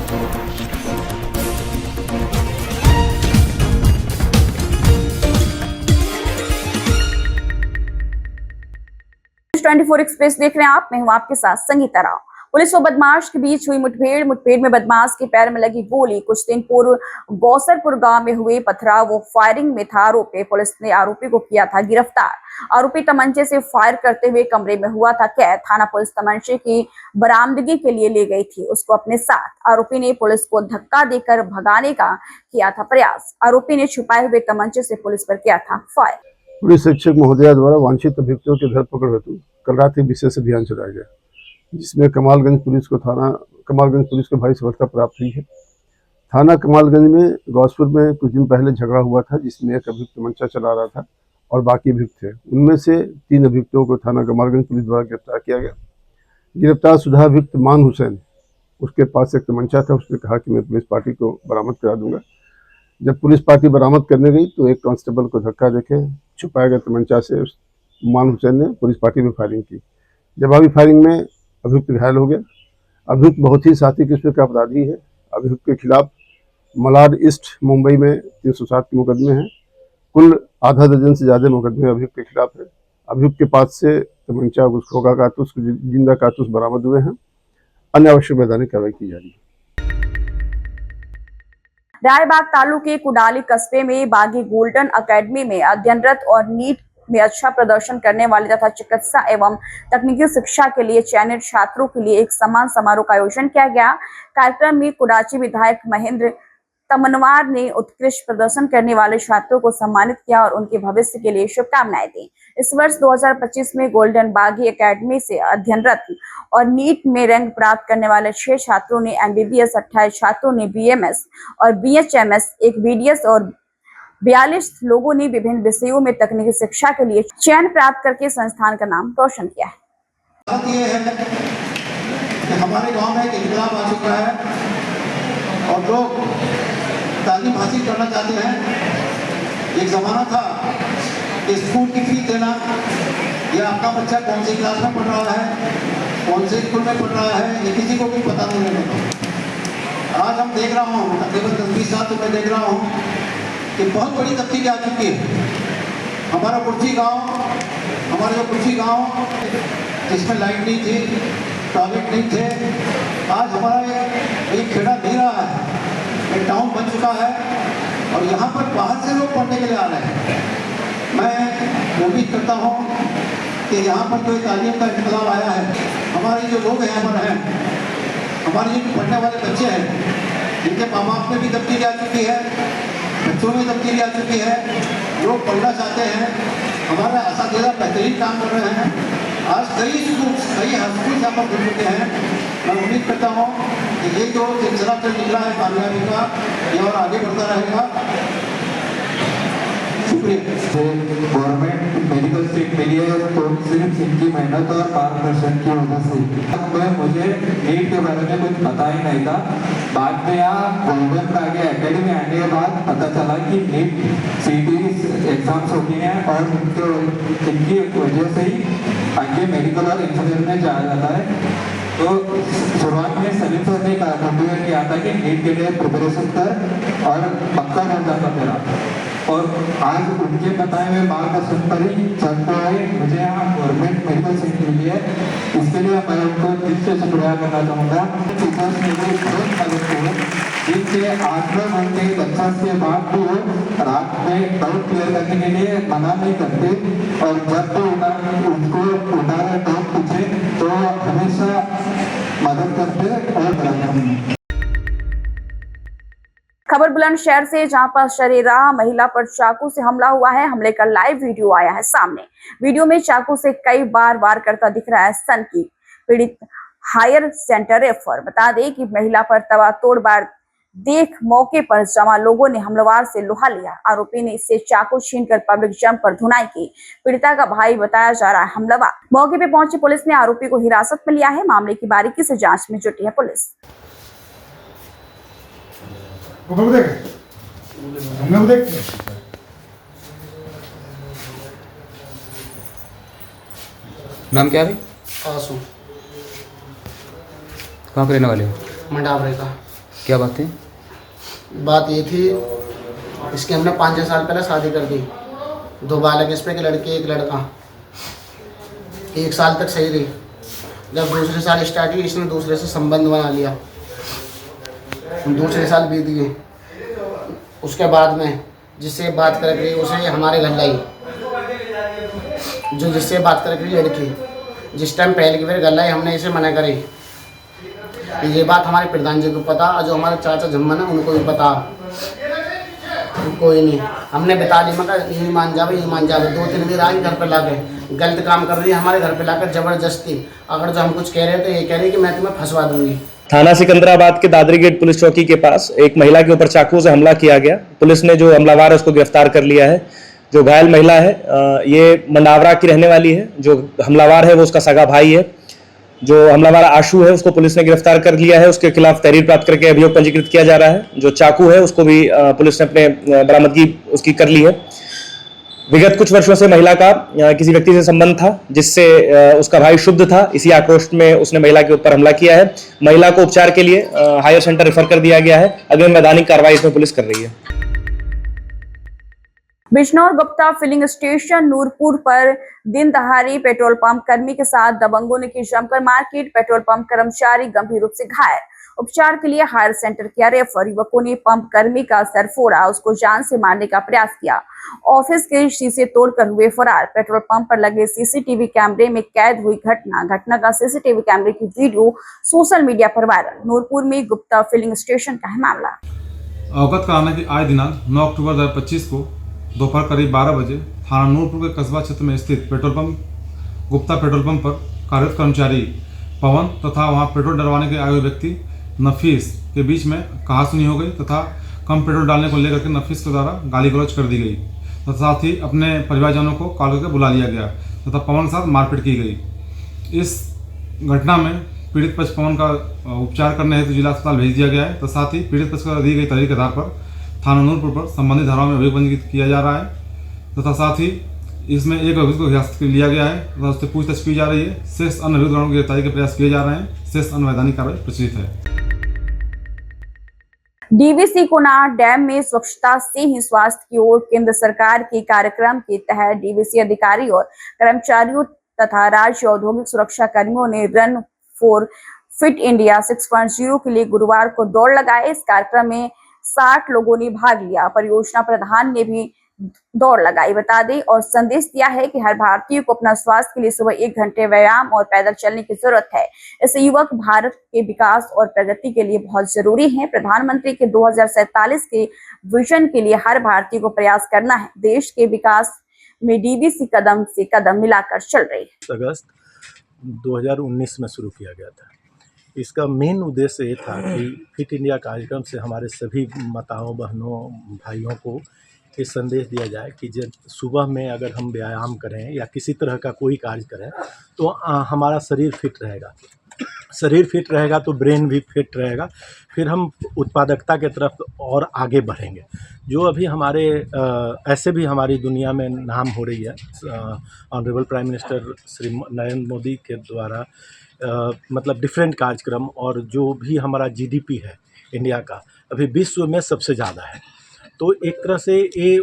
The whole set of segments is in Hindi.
24 एक्सप्रेस देख रहे हैं आप। मैं हूं आपके साथ संगीता राव। पुलिस व बदमाश के बीच हुई मुठभेड़ में बदमाश के पैर में लगी गोली। कुछ दिन पूर्व गौसरपुर गांव में हुए पथराव व फायरिंग में था आरोपी। पुलिस ने आरोपी को किया था गिरफ्तार। आरोपी तमंचे से फायर करते हुए कमरे में हुआ था कैद। थाना पुलिस तमंचे की बरामदगी के लिए ले गई थी उसको अपने साथ। आरोपी ने पुलिस को धक्का देकर भगाने का किया था प्रयास। आरोपी ने छुपाए हुए तमंचे से पुलिस पर किया था फायर। पुलिस अधीक्षक महोदया द्वारा वांछित अभियुक्तों की धरपकड़ हेतु कल रात एक विशेष अभियान चलाया गया, जिसमें कमालगंज पुलिस को भारी सफलता प्राप्त हुई है। थाना कमालगंज में गौसपुर में कुछ दिन पहले झगड़ा हुआ था, जिसमें एक अभियुक्त मंचा चला रहा था और बाकी अभियुक्त थे। उनमें से 3 अभियुक्तों को थाना कमालगंज पुलिस द्वारा गिरफ्तार किया गया। गिरफ्तार शुदा अभियुक्त मान हुसैन, उसके पास एक तमंचा था। उसने कहा कि मैं पुलिस पार्टी को बरामद करा दूंगा। जब पुलिस पार्टी बरामद करने गई तो एक कांस्टेबल को धक्का देके छुपाए गए तमंचा से मान हुसैन ने पुलिस पार्टी में फायरिंग की। जवाबी फायरिंग में अभियुक्त घायल हो गया। अभियुक्त बहुत ही साथी किस्म का अपराधी है। अभियुक्त के खिलाफ मलाड ईस्ट मुंबई में 307 के मुकदमे हैं। कुल आधा दर्जन से ज़्यादा मुकदमे अभियुक्त के खिलाफ है। अभियुक्त के पास से तमंचा, खोखा कारतूस, जिंदा कारतूस बरामद हुए हैं। अन्य आवश्यक वैधानिक कार्रवाई की जा रही है। रायबाग तालुके के कुडाली कस्बे में बागी गोल्डन एकेडमी में अध्ययनरत और नीट में अच्छा प्रदर्शन करने वाले तथा चिकित्सा एवं तकनीकी शिक्षा के लिए चयनित छात्रों के लिए एक सम्मान समारोह का आयोजन किया गया। कार्यक्रम में कुडाची विधायक महेंद्र तमनवार ने उत्कृष्ट प्रदर्शन करने वाले छात्रों को सम्मानित किया और उनके भविष्य के लिए शुभकामनाएं दी। इस वर्ष 2025 में गोल्डन बागी एकेडमी से अध्ययनरत और नीट में रैंक प्राप्त करने वाले 6 छात्रों ने MBBS, 28 छात्रों ने BMS और BHMS, एक BDS और 42 लोगों ने विभिन्न विषयों में तकनीकी शिक्षा के लिए चयन प्राप्त करके संस्थान का नाम रोशन किया है। हमारे गांव में एक इंकलाब आ चुका है और लोग तालीम हासिल करना चाहते हैं। एक ज़माना था कि स्कूल की फीस देना या आपका बच्चा कौन सी क्लास में पढ़ रहा है, कौन से स्कूल में पढ़ रहा है, ये किसी को भी पता नहीं लगता। आज हम देख रहा हूँ, तकरीबन 10-20 साल से मैं देख रहा हूँ कि बहुत बड़ी तब्दीली आ चुकी है। हमारा कुर्सी गाँव जिसमें लाइट नहीं थी, टॉयलेट नहीं थे, आज हमारा एक खेड़ा दे रहा है, एक टाउन बन चुका है और यहाँ पर बाहर से लोग पढ़ने के लिए आ रहे हैं। मैं उम्मीद करता हूँ कि यहाँ पर कोई तालीम का इंतजाम आया है। हमारे जो लोग यहाँ पर हैं, हमारे जो पढ़ने वाले बच्चे हैं, जिनके माँ बाप में भी तब्दीली आ चुकी है, बच्चों में तब्दीली आ चुकी है, लोग पढ़ना चाहते हैं, हमारा असातिज़ा बेहतरीन काम कर रहे हैं। आज कई हॉस्पिटल यहाँ पर खुल चुके हैं। मैं उम्मीद करता हूँ कि ये जो सिलसिला चल निकला है कामयाबी का, ये और आगे बढ़ता रहेगा। गवर्नमेंट मेडिकल सीट मिली है तो सिर्फ इनकी मेहनत और मार्गदर्शन की वजह से। मुझे नीट के बारे में कुछ पता ही नहीं था। बाद में यहाँ गोल्डन बागी एकेडमी आने के बाद पता चला कि नीट CET एग्जाम्स होती हैं और इनकी वजह से ही आगे मेडिकल और इंजीनियर में जाया जाता है। तो शुरुआत में सलीम सर ने मोटिवेट किया था कि नीट के लिए प्रिपरेशन कर और पक्का हो जाता मेरा, और आज उनके बताए हुए मार्गदर्शन पर ही चलते हुए मुझे यहाँ गवर्नमेंट मेडिकल सीट मिली है। इसके लिए मैं उनको दिल से शुक्रिया करना चाहूँगा। टीचर्स ने भी बहुत मदद की, जिनसे 8 घंटे कक्षा के बाद भी वो रात में डाउट क्लियर करने के लिए मना नहीं करते और जब भी उनको उठाकर डाउट पूछे तो हमेशा मदद करते और बढ़ाते। खबर बुलंदशहर से, जहां पर शरीराह महिला पर चाकू से हमला हुआ है। हमले का लाइव वीडियो आया है सामने। वीडियो में चाकू से कई बार वार करता दिख रहा है सन की पीड़ित हायर सेंटर रेफर। बता दें कि महिला पर तबातोड़ वार देख मौके पर जमा लोगों ने हमलावर से लोहा लिया। आरोपी ने इससे चाकू छीनकर पब्लिक जम पर धुनाई की। पीड़िता का भाई बताया जा रहा है हमलावर। मौके पर पहुंची पुलिस ने आरोपी को हिरासत में लिया है। मामले की बारीकी से जांच में जुटी है पुलिस। नाम क्या है? आंसू। कहाँ के रहने वाले हो? मंडावरे का। क्या बात है? बात ये थी, इसके हमने 5-6 साल पहले शादी कर दी। 2 बालक इस पे, एक लड़की एक लड़का। 1 साल तक सही रही। जब दूसरे साल स्टार्ट हुई, इसने दूसरे से संबंध बना लिया। दूसरे साल बीत गए। उसके बाद में जिससे बात कर रही उसे हमारे घर लाई, जो जिससे बात कर रही लड़की, जिस टाइम पहले की बार घर लाई, हमने इसे मना करी। ये बात हमारे प्रधान जी को पता, और जो हमारे चाचा जम्मन है उनको भी पता। कोई नहीं, हमने बता दी, मगर ये मान जावे 2-3 दिन आए घर पे लाके गलत काम कर रही है, हमारे घर पे लाकर जबरदस्ती। अगर जो हम कुछ कह रहे हैं तो ये कह रही है कि मैं तुम्हें फंसवा दूंगी। थाना सिकंदराबाद के दादरी गेट पुलिस चौकी के पास एक महिला के ऊपर चाकू से हमला किया गया। पुलिस ने जो हमलावर है उसको गिरफ्तार कर लिया है। जो घायल महिला है ये मंडावरा की रहने वाली है। जो हमलावर है वो उसका सगा भाई है। जो हमलावर आशु है उसको पुलिस ने गिरफ्तार कर लिया है। उसके खिलाफ तहरीर प्राप्त करके अभियोग पंजीकृत किया जा रहा है। जो चाकू है उसको भी पुलिस ने अपने बरामदगी उसकी कर ली है। विगत कुछ वर्षों से महिला का किसी व्यक्ति से संबंध था, जिससे उसका भाई शुद्ध था। इसी आक्रोश में उसने महिला के ऊपर हमला किया है। महिला को उपचार के लिए हायर सेंटर रेफर कर दिया गया है। अगली वैधानिक कार्रवाई इसमें पुलिस कर रही है। बिजनौर गुप्ता फिलिंग स्टेशन नूरपुर पर दिन दहाड़ी पेट्रोल पंप कर्मी के साथ दबंगों ने की जमकर मारपीट। पेट्रोल पंप कर्मचारी गंभीर रूप से घायल, उपचार के लिए हायर सेंटर किया रेफर। युवकों ने पंप कर्मी का सर फोड़ा, उसको जान से मारने का प्रयास किया। ऑफिस के शीशे तोड़कर हुए फरार। पेट्रोल पंप पर लगे सीसीटीवी कैमरे में कैद हुई घटना का सीसीटीवी कैमरे की वीडियो सोशल मीडिया पर वायरल। नूरपुर में गुप्ता फिलिंग स्टेशन का है मामला। अवगत कराने की आज दिनांक 9 अक्टूबर 2025 को दोपहर करीब 12 बजे थाना नूरपुर के कस्बा क्षेत्र में स्थित petrol pump Gupta petrol pump पर कार्यरत कर्मचारी पवन तथा वहां पेट्रोल डलवाने के आए हुए व्यक्ति नफीस के बीच में कहासुनी हो गई तथा कम पेट्रोल डालने को लेकर के नफीस के द्वारा गाली गलौज कर दी गई तथा साथ ही अपने परिवारजनों को कॉल करके बुला लिया गया तथा पवन के साथ मारपीट की गई। इस घटना में पीड़ित पक्ष पवन का उपचार करने हेतु जिला अस्पताल भेज दिया गया है तथा साथ ही पीड़ित पक्ष को दी गई तहरीर के आधार पर थाना नूरपुर पर संबंधित धाराओं में अभियोग पंजीकृत किया जा रहा है तथा साथ ही इसमें एक अभियुक्त को हिरासत में लिया गया है तथा उससे पूछताछ की जा रही है। शेष अन्य अभियुक्तों की गिरफ्तारी के प्रयास किए जा रहे हैं। शेष अन्य वैधानिक कार्रवाई प्रचलित है। डीवीसी कोनार डैम में स्वच्छता से ही स्वास्थ्य की ओर केंद्र सरकार के कार्यक्रम के तहत डीवीसी अधिकारी और कर्मचारियों तथा राज्य औद्योगिक सुरक्षा कर्मियों ने रन फॉर फिट इंडिया 6.0 के लिए गुरुवार को दौड़ लगाए। इस कार्यक्रम में 60 लोगों ने भाग लिया। परियोजना प्रधान ने भी दौड़ लगाई। बता दें और संदेश दिया है कि हर भारतीय को अपना स्वास्थ्य के लिए सुबह 1 घंटे व्यायाम और पैदल चलने की जरूरत है। इससे युवक भारत के विकास और प्रगति के लिए बहुत जरूरी है। प्रधानमंत्री के 2047 के विजन के लिए हर भारतीय को प्रयास करना है। देश के विकास में डीवीसी कदम से कदम मिलाकर चल रही है। अगस्त 2019 में शुरू किया गया था। इसका मेन उद्देश्य ये था कि फिट इंडिया कार्यक्रम से हमारे सभी माताओं बहनों भाइयों को ये संदेश दिया जाए कि जब सुबह में अगर हम व्यायाम करें या किसी तरह का कोई कार्य करें तो हमारा शरीर फिट रहेगा। शरीर फिट रहेगा तो ब्रेन भी फिट रहेगा, फिर हम उत्पादकता के तरफ और आगे बढ़ेंगे। जो अभी हमारे ऐसे भी हमारी दुनिया में नाम हो रही है। Honourable prime minister Shri Narendra Modi के द्वारा मतलब डिफरेंट कार्यक्रम और जो भी हमारा जीडीपी है इंडिया का अभी विश्व में सबसे ज़्यादा है। तो एक तरह से ये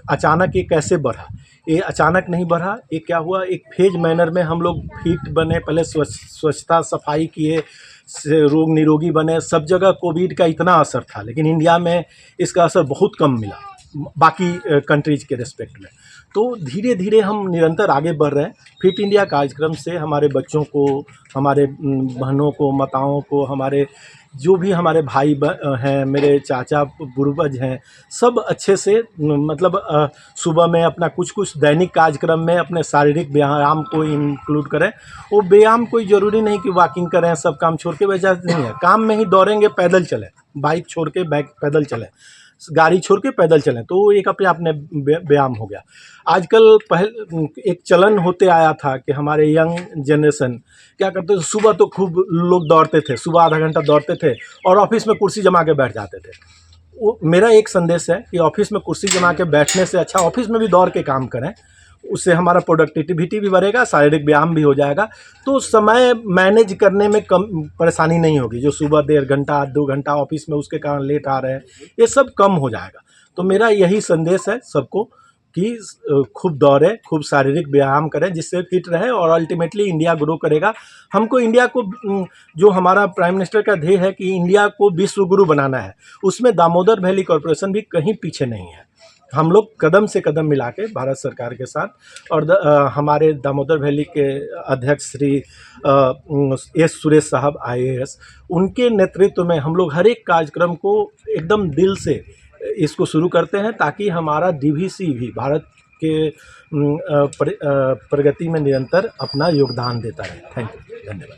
अचानक ये कैसे बढ़ा? ये अचानक नहीं बढ़ा। ये क्या हुआ, एक फेज मैनर में हम लोग फिट बने, पहले स्वच्छता सफाई किए, रोग निरोगी बने। सब जगह कोविड का इतना असर था, लेकिन इंडिया में इसका असर बहुत कम मिला बाकी कंट्रीज के रेस्पेक्ट में। तो धीरे धीरे हम निरंतर आगे बढ़ रहे हैं। फिट इंडिया कार्यक्रम से हमारे बच्चों को, हमारे बहनों को, माताओं को, हमारे जो भी हमारे भाई हैं, मेरे चाचा पूर्वज हैं, सब अच्छे से मतलब सुबह में अपना कुछ दैनिक कार्यक्रम में अपने शारीरिक व्यायाम को इंक्लूड करें। वो व्यायाम कोई ज़रूरी नहीं कि वॉकिंग करें, सब काम छोड़ के वैसा नहीं है। काम में ही दौड़ेंगे, पैदल चलें, बाइक छोड़ के पैदल चलें, गाड़ी छोड़ के पैदल चलें, तो एक अपने आपने व्यायाम हो गया। आजकल एक चलन होते आया था कि हमारे यंग जनरेशन क्या करते थे, सुबह तो खूब लोग दौड़ते थे, सुबह आधा घंटा दौड़ते थे और ऑफिस में कुर्सी जमा के बैठ जाते थे। वो मेरा एक संदेश है कि ऑफिस में कुर्सी जमा के बैठने से अच्छा ऑफिस में भी दौड़ के काम करें। उससे हमारा प्रोडक्टिविटी भी बढ़ेगा, शारीरिक व्यायाम भी हो जाएगा, तो समय मैनेज करने में कम परेशानी नहीं होगी। जो सुबह 1.5 घंटा 2 घंटा ऑफिस में उसके कारण लेट आ रहे हैं, ये सब कम हो जाएगा। तो मेरा यही संदेश है सबको कि खूब दौड़ें, खूब शारीरिक व्यायाम करें, जिससे फिट रहे और अल्टीमेटली इंडिया ग्रो करेगा। हमको इंडिया को जो हमारा प्राइम मिनिस्टर का ध्येय है कि इंडिया को विश्व गुरु बनाना है, उसमें दामोदर वैली कॉरपोरेशन भी कहीं पीछे नहीं है। हम लोग कदम से कदम मिला के भारत सरकार के साथ और हमारे दामोदर वैली के अध्यक्ष श्री एस सुरेश साहब IAS, उनके नेतृत्व में हम लोग हर एक कार्यक्रम को एकदम दिल से इसको शुरू करते हैं, ताकि हमारा DVC भी भारत के प्रगति में निरंतर अपना योगदान देता रहे। थैंक यू, धन्यवाद।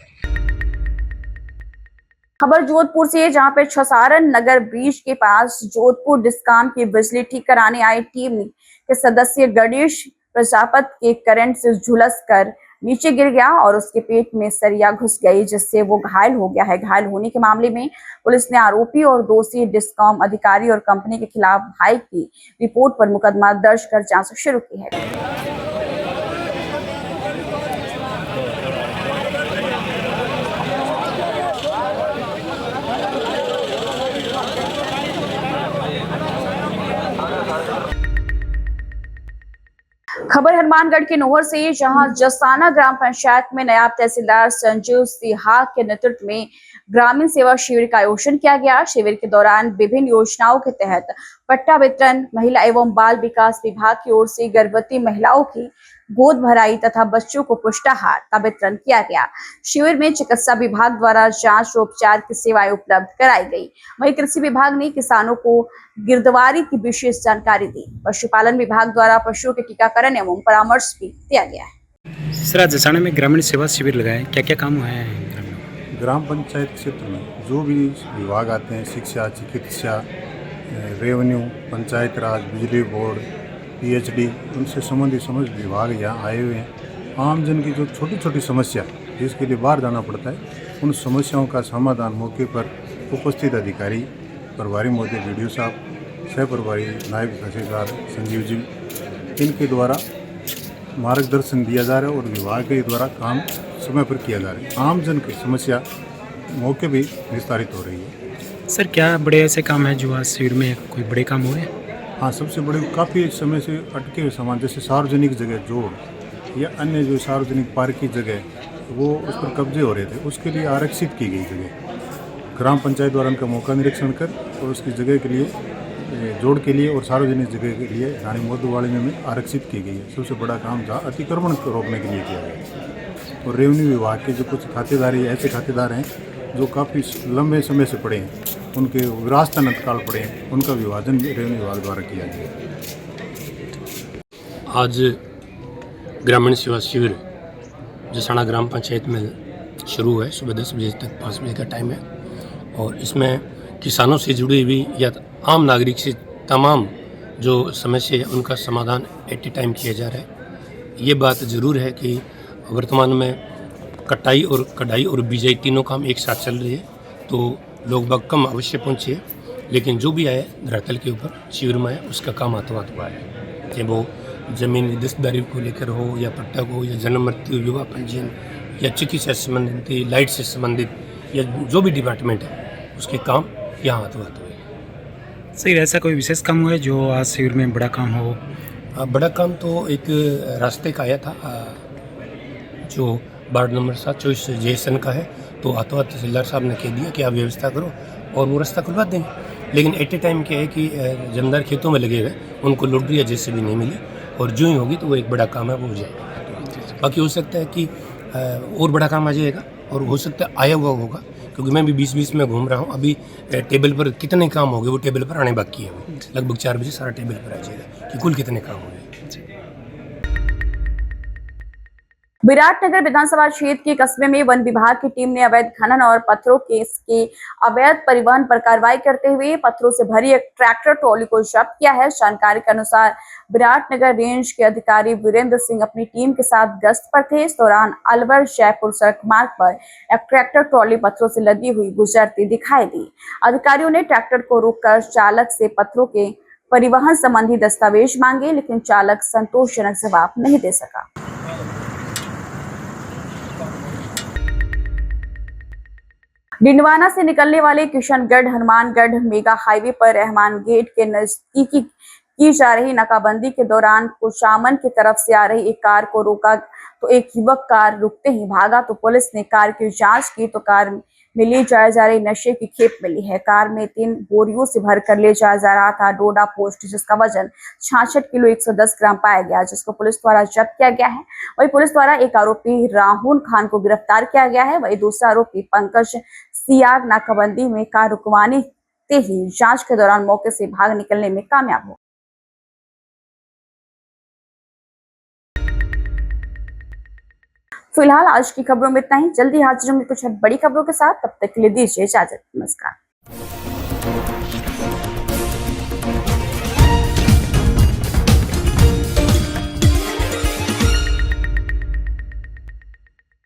खबर जोधपुर से, जहां पे छसारन नगर ब्रिज के पास जोधपुर डिस्कॉम की बिजली ठीक कराने आई टीम के सदस्य गणेश प्रजापत के करंट से झुलस कर नीचे गिर गया और उसके पेट में सरिया घुस गई, जिससे वो घायल हो गया है। घायल होने के मामले में पुलिस ने आरोपी और दोषी डिस्कॉम अधिकारी और कंपनी के खिलाफ भाई की रिपोर्ट पर मुकदमा दर्ज कर जांच शुरू की है। खबर हनुमानगढ़ के नोहर से, जहां जसाना ग्राम पंचायत में नायब तहसीलदार संजीव सिहाग के नेतृत्व में ग्रामीण सेवा शिविर का आयोजन किया गया। शिविर के दौरान विभिन्न योजनाओं के तहत पट्टा वितरण, महिला एवं बाल विकास विभाग की ओर से गर्भवती महिलाओं की गोद भराई तथा बच्चों को पुष्टाहार का वितरण किया गया। शिविर में चिकित्सा विभाग द्वारा जांच और उपचार की सेवाएं उपलब्ध कराई गई। वहीं कृषि विभाग ने किसानों को गिरदवारी की विशेष जानकारी दी। पशुपालन विभाग द्वारा पशुओं के टीकाकरण एवं परामर्श भी दिया गया है। सर, जसाना में ग्रामीण सेवा शिविर लगाए, क्या क्या काम हुए हैं? ग्राम पंचायत क्षेत्र में जो भी विभाग आते हैं, शिक्षा, चिकित्सा, रेवेन्यू, पंचायत राज, बिजली बोर्ड, PhD, उनसे संबंधित समस्त विभाग यहाँ आए हुए हैं। आम जन की जो छोटी छोटी समस्या जिसके लिए बाहर जाना पड़ता है, उन समस्याओं का समाधान मौके पर उपस्थित अधिकारी, प्रभारी महोदय BDO साहब, सह प्रभारी नायब तहसीलदार संजीव जी, इनके द्वारा मार्गदर्शन दिया जा रहा है और विभाग के द्वारा काम समय पर किया जा रहा है। आम जन की समस्या मौके भी विस्तारित हो रही है। सर, क्या बड़े ऐसे काम हैं जो आज शिविर में कोई बड़े काम हुए? हाँ, सबसे बड़े काफ़ी समय से अटके हुए सामान, जैसे सार्वजनिक जगह जोड़ या अन्य जो सार्वजनिक पार्क की जगह, वो उस पर कब्जे हो रहे थे, उसके लिए आरक्षित की गई जगह ग्राम पंचायत द्वारा उनका मौका निरीक्षण कर और उसकी जगह के लिए, जोड़ के लिए और सार्वजनिक जगह के लिए रानी मोदवाड़ी में आरक्षित की गई है। सबसे बड़ा काम जहाँ अतिक्रमण को रोकने के लिए किया गया है। और रेवेन्यू विभाग के जो कुछ खातेदार ऐसे खातेदार हैं जो काफ़ी लंबे समय से पड़े हैं, उनके विरासतन अंतकाल पड़े हैं, उनका विभाजन रेवेन्यू विभाग द्वारा किया गया। आज ग्रामीण सेवा शिविर जसाना ग्राम पंचायत में शुरू है। सुबह 10 बजे तक 5 बजे का टाइम है और इसमें किसानों से जुड़ी हुई या आम नागरिक से तमाम जो समस्या है उनका समाधान एट ए टाइम किया जा रहा है। ये बात ज़रूर है कि वर्तमान में कटाई और कढ़ाई और बिजाई तीनों काम एक साथ चल रही है, तो लोग बाग कम अवश्य पहुँचे, लेकिन जो भी आए धरातल के ऊपर शिविर में आए उसका काम हाथों हाथ हुआ है। चाहे वो ज़मीन की दस्तदारी को लेकर हो या पट्टा को या जन्म मृत्यु विवाह पंजीयन या चिकित्सा से संबंधित, लाइट से संबंधित या जो भी डिपार्टमेंट है उसके काम यहाँ हाथों हाथ हुए। सर, ऐसा कोई विशेष काम हुआ है जो आज शिविर में बड़ा काम हो? बड़ा काम तो एक रास्ते का आया था जो वार्ड नंबर 7 24 जेसन का है, तो हाथों हाथ तहसीलदार साहब ने कह दिया कि आप व्यवस्था करो और वो रास्ता खुलवा देंगे। लेकिन एट ए टाइम क्या है कि जमींदार खेतों में लगे हुए, उनको लोडरी या जैसे भी नहीं मिली और जो ही होगी तो वो एक बड़ा काम है वो हो जाएगा। बाकी हो सकता है कि और बड़ा काम आ जाएगा और हो सकता है आया हुआ होगा, क्योंकि मैं भी 20-20 में घूम रहा हूँ। अभी टेबल पर कितने काम हो गए वो टेबल पर आने बाकी है। लगभग 4 बजे सारा टेबल पर आ जाएगा कि कुल कितने काम हो गए। विराटनगर विधानसभा क्षेत्र के कस्बे में वन विभाग की टीम ने अवैध खनन और पत्थरों के अवैध परिवहन पर कार्रवाई करते हुए पत्थरों से भरी एक ट्रैक्टर ट्रॉली को जब्त किया है। जानकारी के अनुसार विराटनगर रेंज के अधिकारी वीरेंद्र सिंह अपनी टीम के साथ गश्त पर थे। इस दौरान अलवर जयपुर सड़क मार्ग पर एक ट्रैक्टर ट्रॉली पत्थरों से लदी हुई गुजरती दिखाई दी। अधिकारियों ने ट्रैक्टर को रोककर चालक से पत्थरों के परिवहन संबंधी दस्तावेज मांगे, लेकिन चालक संतोषजनक जवाब नहीं दे सका। डिंडवाना से निकलने वाले किशनगढ़ हनुमानगढ़ मेगा हाईवे पर रहमान गेट के नजदीकी की जा रही नाकाबंदी के दौरान कुचामन की तरफ से आ रही एक कार को रोका तो एक युवक कार रुकते ही भागा तो पुलिस ने कार की जांच की तो कार में ले जाए जा रही नशे की खेप मिली है। कार में 3 बोरियों से भरकर ले जाया जा रहा था डोडा पोस्ट, जिसका वजन 66 किलो 110 ग्राम पाया गया, जिसको पुलिस द्वारा जब्त किया गया है। वही पुलिस द्वारा एक आरोपी राहुल खान को गिरफ्तार किया गया है। वही दूसरा आरोपी पंकज सियाग नाकाबंदी में कार रुकवाने ते ही जांच के दौरान मौके से भाग निकलने में कामयाब हो। फिलहाल आज की खबरों में इतना ही। जल्दी हाजिर होंगे कुछ बड़ी खबरों के साथ, तब तक के लिए दीजिए इजाजत। नमस्कार।